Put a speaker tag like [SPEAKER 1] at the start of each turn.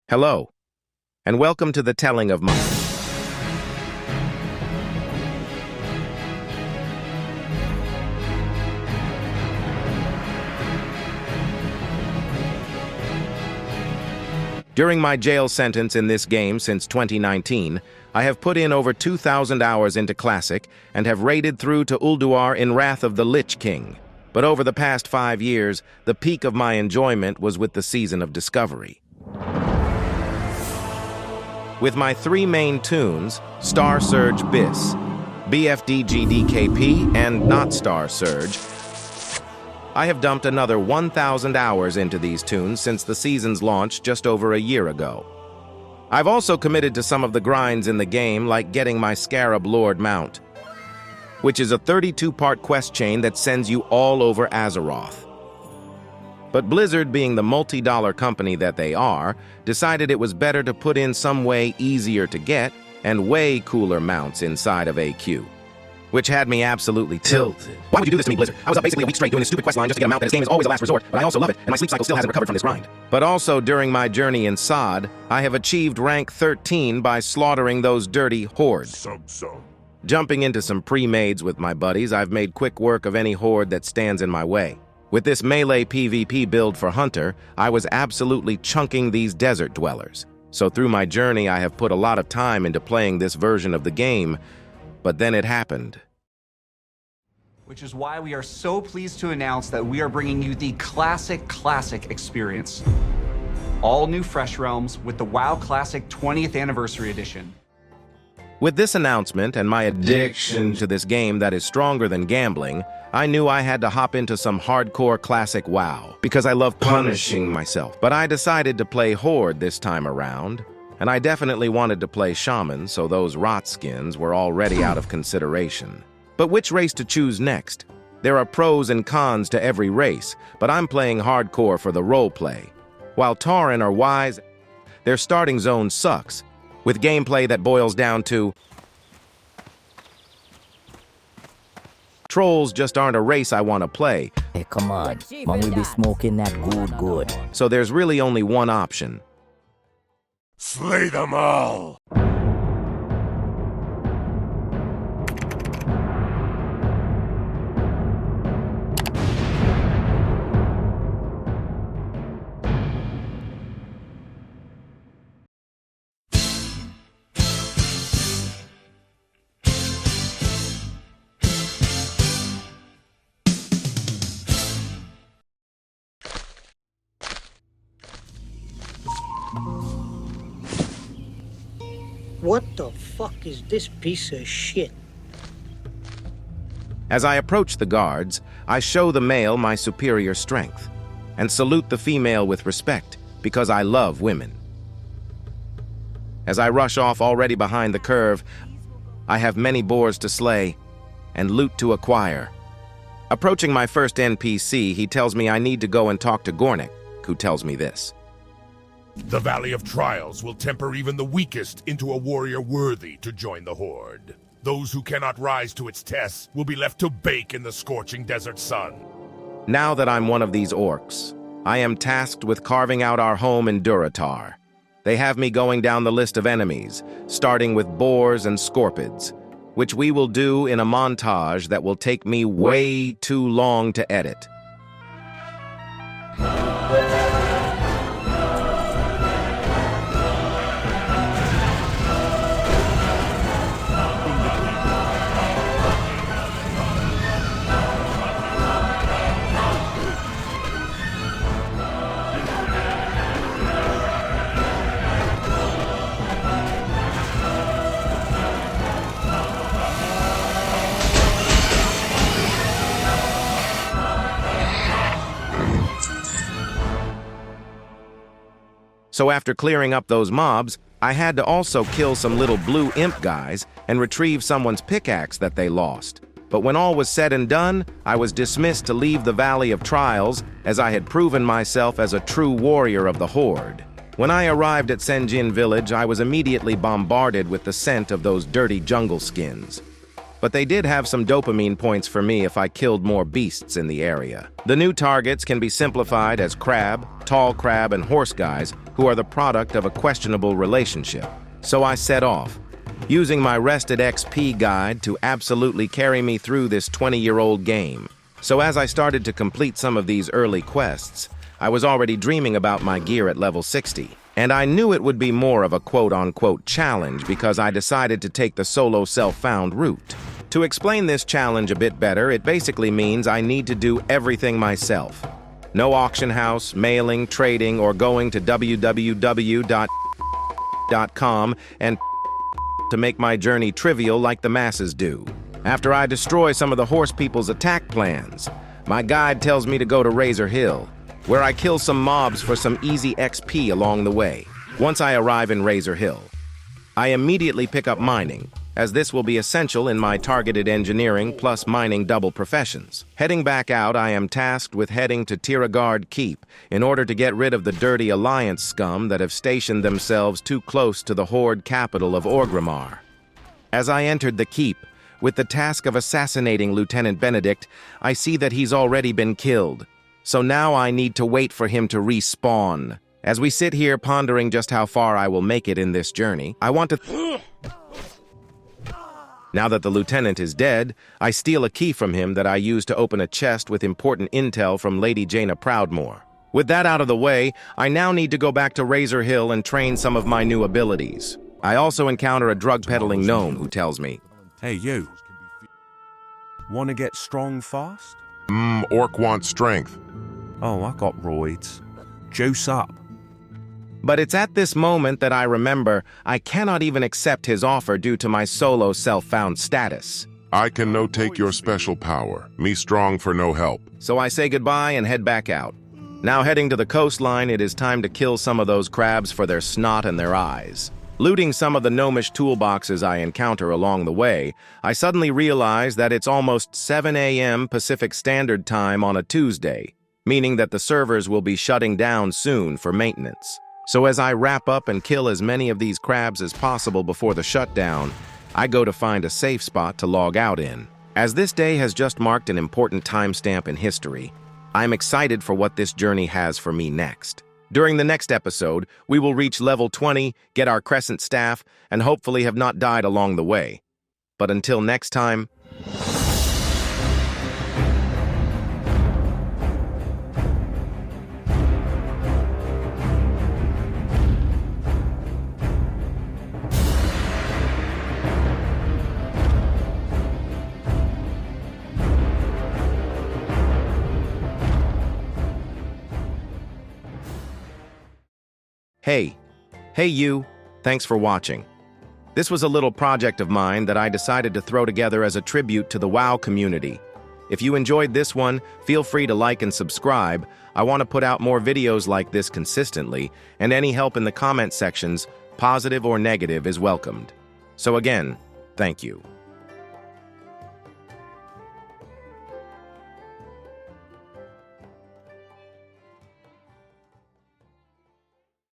[SPEAKER 1] Hello, and welcome to the telling of my... During my jail sentence in this game since 2019, I have put in over 2,000 hours into Classic and have raided through to Ulduar in Wrath of the Lich King. But over the past 5 years, the peak of my enjoyment was with the Season of Discovery. With my 3 main tunes, Star Surge Bis, BFDGDKP, and Not Star Surge, I have dumped another 1,000 hours into these tunes since the season's launch just over a year ago. I've also committed to some of the grinds in the game, like getting my Scarab Lord mount, which is a 32-part quest chain that sends you all over Azeroth. But Blizzard, being the multi-dollar company that they are, decided it was better to put in some way easier to get and way cooler mounts inside of AQ, which had me absolutely tilted. Why would you do this to me, Blizzard? I was up basically a week straight doing this stupid quest line just to get a mount that this game is always a last resort, but I also love it, and my sleep cycle still hasn't recovered from this grind. But also, during my journey in Sod, I have achieved rank 13 by slaughtering those dirty hordes. Jumping into some pre-mades with my buddies, I've made quick work of any horde that stands in my way. With this melee PvP build for Hunter, I was absolutely chunking these desert dwellers. So through my journey, I have put a lot of time into playing this version of the game, but then it happened.
[SPEAKER 2] Which is why we are so pleased to announce that we are bringing you the Classic experience. All new Fresh Realms with the WoW Classic 20th Anniversary Edition.
[SPEAKER 1] With this announcement and my addiction to this game that is stronger than gambling, I knew I had to hop into some hardcore classic WoW because I love punishing myself. But I decided to play Horde this time around, and I definitely wanted to play Shaman, so those rot skins were already out of consideration. But which race to choose next? There are pros and cons to every race, but I'm playing hardcore for the roleplay. While Tauren are wise, their starting zone sucks, with gameplay that boils down to trolls just aren't a race I want to play.
[SPEAKER 3] Hey, come on. Man, we be smoking that good.
[SPEAKER 1] So there's really only one option.
[SPEAKER 4] Slay them all!
[SPEAKER 5] What the fuck is this piece of shit?
[SPEAKER 1] As I approach the guards, I show the male my superior strength and salute the female with respect because I love women. As I rush off already behind the curve, I have many boars to slay and loot to acquire. Approaching my first NPC, he tells me I need to go and talk to Gornik, who tells me this.
[SPEAKER 4] The Valley of Trials will temper even the weakest into a warrior worthy to join the Horde. Those who cannot rise to its tests will be left to bake in the scorching desert sun.
[SPEAKER 1] Now that I'm one of these orcs, I am tasked with carving out our home in Durotar. They have me going down the list of enemies, starting with boars and scorpids, which we will do in a montage that will take me way too long to edit. So after clearing up those mobs, I had to also kill some little blue imp guys and retrieve someone's pickaxe that they lost. But when all was said and done, I was dismissed to leave the Valley of Trials as I had proven myself as a true warrior of the Horde. When I arrived at Senjin village, I was immediately bombarded with the scent of those dirty jungle skins. but they did have some dopamine points for me if I killed more beasts in the area. The new targets can be simplified as crab, tall crab, and horse guys who are the product of a questionable relationship. So I set off, using my rested XP guide to absolutely carry me through this 20-year-old game. So as I started to complete some of these early quests, I was already dreaming about my gear at level 60. And I knew it would be more of a quote-unquote challenge because I decided to take the solo self-found route. To explain this challenge a bit better, it basically means I need to do everything myself. No auction house, mailing, trading, or going to www.com and to make my journey trivial like the masses do. After I destroy some of the horse people's attack plans, my guide tells me to go to Razor Hill, where I kill some mobs for some easy XP along the way. Once I arrive in Razor Hill, I immediately pick up mining, as this will be essential in my targeted engineering plus mining double professions. Heading back out, I am tasked with heading to Tiragard Keep in order to get rid of the dirty Alliance scum that have stationed themselves too close to the Horde capital of Orgrimmar. As I entered the keep, with the task of assassinating Lieutenant Benedict, I see that he's already been killed. So now I need to wait for him to respawn. As we sit here pondering just how far I will make it in this journey, I want to... Now that the lieutenant is dead, I steal a key from him that I use to open a chest with important intel from Lady Jaina Proudmoore. With that out of the way, I now need to go back to Razor Hill and train some of my new abilities. I also encounter a drug-peddling gnome who tells me,
[SPEAKER 6] "Hey, you. Want to get strong fast?"
[SPEAKER 4] Orc wants strength.
[SPEAKER 6] Oh, I got roids. Juice up.
[SPEAKER 1] But it's at this moment that I remember I cannot even accept his offer due to my solo self-found status.
[SPEAKER 4] I can no take your special power. Me strong for no help.
[SPEAKER 1] So I say goodbye and head back out. Now heading to the coastline, it is time to kill some of those crabs for their snot and their eyes. Looting some of the gnomish toolboxes I encounter along the way, I suddenly realize that it's almost 7 a.m. Pacific Standard Time on a Tuesday, meaning that the servers will be shutting down soon for maintenance. So as I wrap up and kill as many of these crabs as possible before the shutdown, I go to find a safe spot to log out in. As this day has just marked an important timestamp in history, I'm excited for what this journey has for me next. During the next episode, we will reach level 20, get our Crescent staff, and hopefully have not died along the way. But until next time... Hey you, thanks for watching. This was a little project of mine that I decided to throw together as a tribute to the WoW community. If you enjoyed this one, feel free to like and subscribe. I want to put out more videos like this consistently, and any help in the comment sections, positive or negative, is welcomed. So again, thank you.